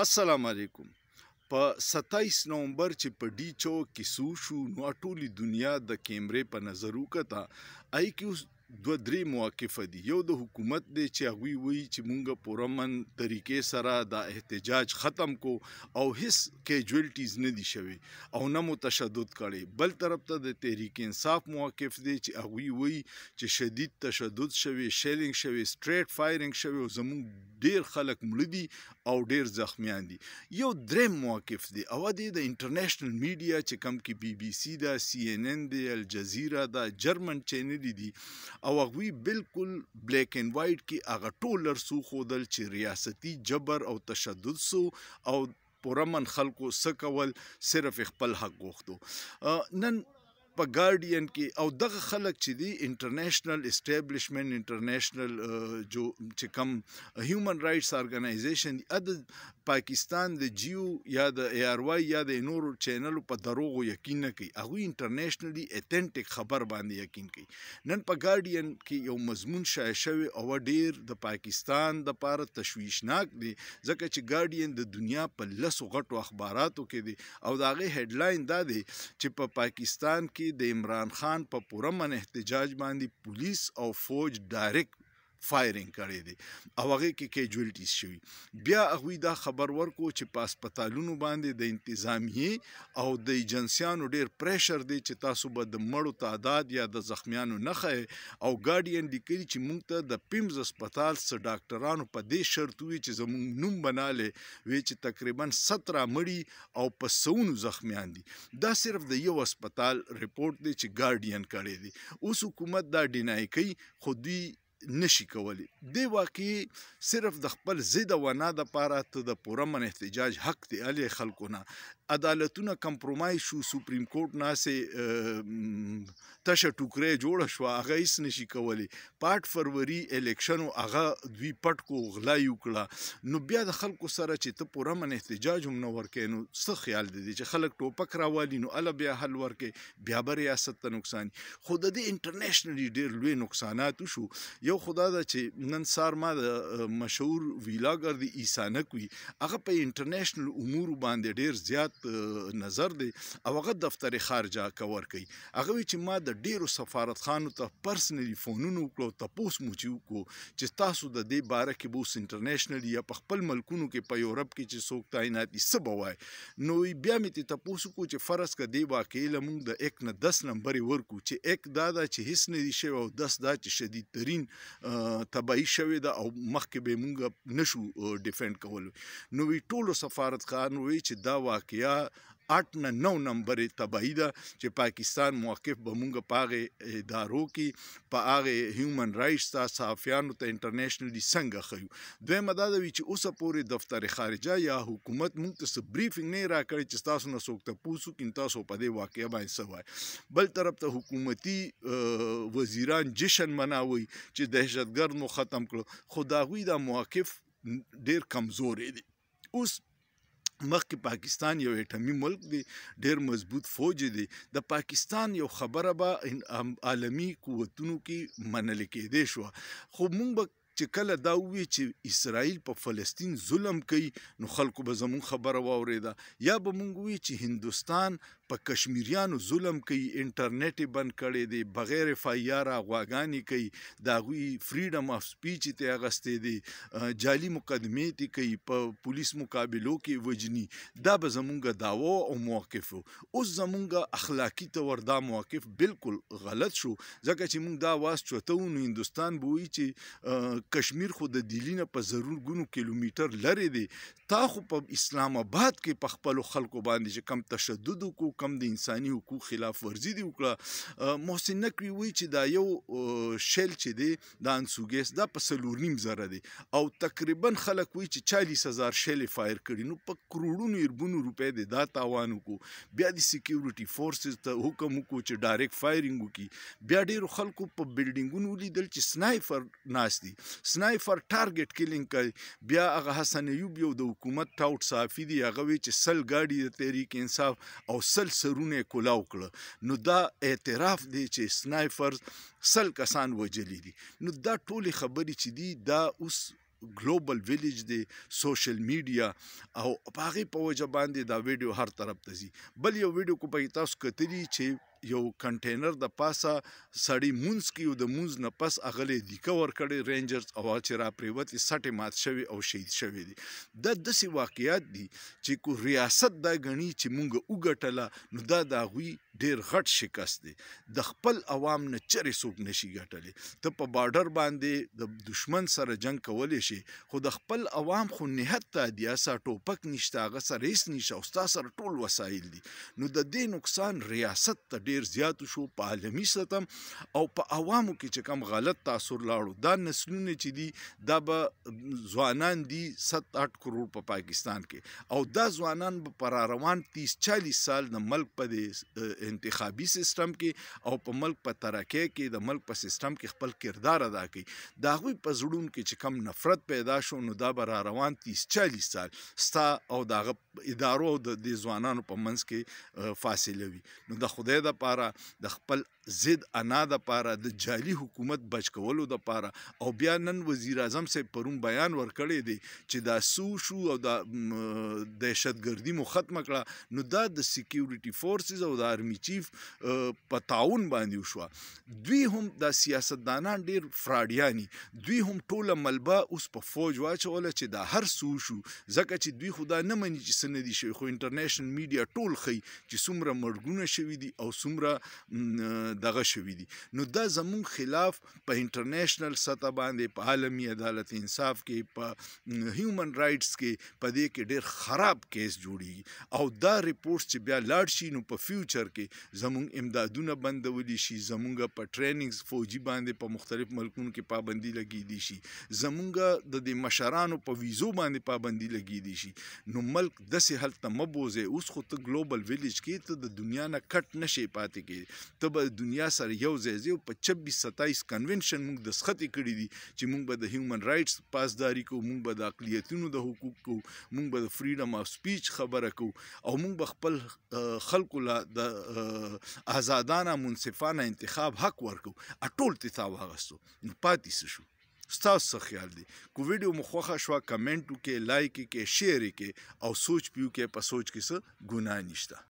السلام علیکم. په 27 نومبر چې په ډي چوک کې سو شو نو ټولي دنیا د کیمرې په نظر وکړه آی کې اوس دوه درې موقفه دي. یو د حکومت دی چې هغوی وایي چې مونږ پرامن طریقې سره دا احتجاج ختم کو او هیڅ کیجوالټیز نه دي شوي او نه مو تشدد کړی. بل طرف ته د تحریک انصاف موقف دی چې هغوی وایي چې شدید تشدد شوی، شیلینګ شوی، سټریټ فایرینګ شوی او زمونږ ډیر خلک مړه دي او ډیر زخمیان دي. یو دریم موقف دی او دی د انټرنیشنل میډیا چې کم کې بي بي سي دا، سی ان ان دی، الجزیره دا، جرمن چینل دي او هغوی بالکل بلیک اینڈ وایټ کې هغه ټول رسو ښودل چې ریاستي جبر او تشدد سو او پرامن خلکو څه کول، صرف خپل حق غوښتو. نن په ګارډین کې او دغه خلک چې دی انټرنیشنل اسټیبلیشمنت، انټرنیشنل جو چې کم هیومن رائټس ارګنایزیشن دی، د پاکستان د جیو یا د ای آر واي یا د نورو چینلو په دروغو یقین نه کوي. هغوی انټرنیشنلی اتنټیک خبر باندې یقین کوي. نن په ګارډین کې یو مضمون شایع شوی او ډیر د پاکستان د پاره تشویشناک دی، ځکه چې ګارډین د دنیا په لسو غټو اخباراتو کې دی او د هغې هیډلاین دا دی چې په پاکستان کې د عمران خان په پرامن احتجاج باندې پولیس او فوج ډایرکټ فایرینګ کړی دی او هغې کې کیجوالټیز شوي. بیا هغوی دا خبر ورکو چې په هسپتالونو باندې د انتظامیې او د ایجنسیانو ډیر پریشر دی چې تاسو به د مړو تعداد یا د زخمیانو نښه او ګارډین لیکلي چې موږ ته د پیمز هسپتال څه ډاکټرانو په دې شرط وي چې زموږ نوم بنالی وی چې تقریبا 17 مړي او په سونو زخمیان دي. دا صرف د یو هسپتال ریپورټ دی چې ګارډین کړی دی. اوس حکومت دا ډینای کوي خو دوی نشي کولی. دی واقعي صرف د خپل ضد او ونا دپاره ته د پرامن احتجاج حق دی هلې خلکو نه. عدالتونه کمپرومایز شو، سپریم کورټ ناسې تشه ټوکرۍ جوړه شوه، هغه هیڅ نشي کولی. په 8 فروری الیکشن هغه دوی پټ کو، غلا یې وکړه. نو بیا د خلکو سره چې ته پرامن احتجاج هم نه ورکوې نو څه خیال دی چې خلک ټوپک راوالي نو هله بیا حل ورکوې، بیا به ریاست ته نقصان. خو د دې انټرنیشنلی ډېر لوی نقصانات وشو. یو خدا ده چې نن سهار ما د مشهور ویلاګر دی عیسی نقوي، هغه په انټرنیشنل امورو باندې ډېر زیات نظر دی او هغه دفتر خارجه کور کوي. هغه وی چې ما د ډیرو سفارتخانو ته پرسنلی فونونه وکړو، تپوس مو چې وکړو چې تاسو د دې باره کې به اوس انټرنیشنلی یا په خپل ملکونو کې په یورپ کې چې څوک تعینات دي څه به وایي. نو بیا مې ترې تپوس وکړو چې فرض که دې واقعي له موږ د 1 نه 10 نمبرې ورکړو چې 1 دا ده چې هیڅ نه دي شوی او 10 دا چې شدیدترین تباهي شوې ده او مخکې به موږ نشو ډیفینډ کولی. نو وی ټولو سفارتخانو وی چې دا واقعیا 8 نه 9 نمبرې تباهي ده چې پاکستان موقف به مونږ په هغې ادارو کې په هغې هیومن رایټس ته صحافیانو ته انټرنیشنلي څنګه ښیو. دویمه دا ده وي چې اوسه پورې دفتر خارجه یا حکومت مونږ ته څه بریفینګ نه یې راکړی چې ستاسو نه څوک تپوس وکړي تاسو په دې واقعه باندې څه وایي. بل طرف ته حکومتي وزیران جشن مناوي چې دهشتګرد مو ختم کړو، خو د هغوی دا موقف ډېر کمزوری دی. اوس مخکې پاکستان یو اټمي ملک دی، ډیر مضبوط فوج دی. د پاکستان یو خبره به عالمي قوتونو کې منل کېدی شوه، خو مونږ به چې کله دا ووایي چې اسرائیل په فلسطین ظلم کوي نو خلکو به زمونږ خبره واورېده، یا به مونږ ووایي چې هندوستان په کشمیریانو ظلم کوي، انټرنیټ یې بند کړی دی، بغیر فایاره غواګانې کوي، د هغوی فریډم اف سپیچ یې ترې اخیستی دی، جعلي مقدمې ترې کوي، په پولیس مقابلو کې وجني. دا به زمونږ دعوا او موقف و. اوس زمونږ اخلاقي طور دا موقف بالکل غلط شو، ځکه چې مونږ دا آواز چوته وو نو هندوستان به وایي چې کشمیر خو د دلی نه په زرګونو کیلومیټر لرې دی، تا خو په اسلام آباد کې په خپلو خلکو باندې چې کم تشدد وکړو، کم د انساني حقوق خلاف ورزي دې وکړه. محسن نقوي وایي چې دا یو شیل چې دی دا انسوګیس دا په 4.5 دی او تقریبا خلک وایي چې 40,000 شیلې فایر کړي، نو په کروڑونو اربونو روپۍ دی دا تاوان وکړو. بیا د سیکیورټي فورسز ته حکم وکړو چې ډایرکټ فایرینګ وکړي. بیا ډیرو خلکو په بلډینګونو ولیدل چې سنایپر ناست دي، سنایپر ټارګټ کیلینګ کوي. بیا هغه حسن ایوب یو د حکومت ټاوټ صحافي دی، هغه وی چې 100 ګاډي د تحریک انصاف او 100 سرونه یې کولاو کړه. نو دا اعتراف دی چې سنایپر 100 کسان وجلی دي. نو دا ټولې خبرې چې دي دا اوس ګلوبل ویلیج دی سوشل میډیا او په هغې په وجه باندې دا ویډیو هر طرف ته ځي. بل یو ویډیو کو پکې تاسو کتلی چې یو کنټینر د پاسه سړی مونځ کوي او د مونځ نه پس هغه دیکه ورکړی رینجرز او چې را پریوتې سټې مات شوي او شهید شوي دي. دا داسې واقعیات دي چې کو ریاست دا ګڼي چې مونږ وګټله نو دا د هغوی ډېر غټ شکست دی. د خپل عوام نه چرې څوک نشي ګټلی. ته په بارډر باندې د دشمن سره جنګ کولی شي خو د خپل عوام خو نهت ته دیاسه ټوپک نشته هغه سره هېڅ نشته او ستا سره ټول وسایل دي. نو د دې نقصان ریاست ته ډېر زیات شو په عالمي سطح او په عوامو کې چې کوم غلط تاثر لاړو. دا نسلونه چې دي دا به ځوانان دي 7-8 کروڑ په پاکستان کې او دا ځوانان به پر روان 30-40 سال د ملک په انتخابي سیستم کې او په ملک په ترقۍ کې د ملک په سیستم کې خپل کردار ادا کوي. د هغوی په زړونو کې چې کم نفرت پیدا شو نو دا به را روان 30-40 سال ستا او د هغه ادارو او د ځوانانو په منځ کې فاصله وي. نو د خدای دپاره د خپل ضد انا دپاره د جعلي حکومت بچ کولو دپاره او بیا نن وزیر اعظم صاحب پرون بیان ورکړی دی چې دا سو شو او دا دهشتګردي مو ختمه کړه نو دا د سکیورټي فورسز او د آرمي چیف په تعاون باندې وشوه. دوی هم دا سیاستدانان ډېر فراډیاني دوی هم ټوله ملبه اوس په فوج واچوله چې دا هر سو شو ځکه چې دوی خو دا نه مني چې څه نه دي شوي خو انټرنیشنل میډیا ټول ښیي چې څومره مرګونه شوي دي او څومره دغه شوي دي. نو دا زمونږ خلاف په انټرنیشنل سطح باندې په عالمي عدالت انصاف کې په هیومن رایټس کې په دې کې ډېر خراب کیس جوړیږي او دا ریپورټس چې بیا لاړ شي نو په فیوچر کې زمونږ امدادونه بندولی شي زمونږ په ټریننګز فوجي باندې په مختلف ملکونو کې پابندي لګېدی شي زمونږ د دې مشرانو په ویزو باندې پابندي لګېدی شي. نو ملک داسې حل ته مه بوځئ. اوس خو ته ګلوبل ویلیج کې ته د دنیا نه کټ نشئ پاتې کې ته به دنیا سره یو ځای ځې په 26-27 کنونشن موږ دسخطې کړي دي چې موږ به د هیومن رایټس پاسداري کوو موږ به د اقلیتونو د حقوق کوو موږ به د فریډم اف سپیچ خبره کوو او موږ به خپل خلکو له د آزادانه منصفانه انتخاب حق ورکوو. ټول تې واغستو نو پاتې څه شو؟ ستاسو څه خیال دی؟ کو ویډیو مو خوښه شوه کمنټ وکړئ لایک یې کړئ شیر یې کړئ او سوچ پیو کې په سوچ کې څه ګناه نشته.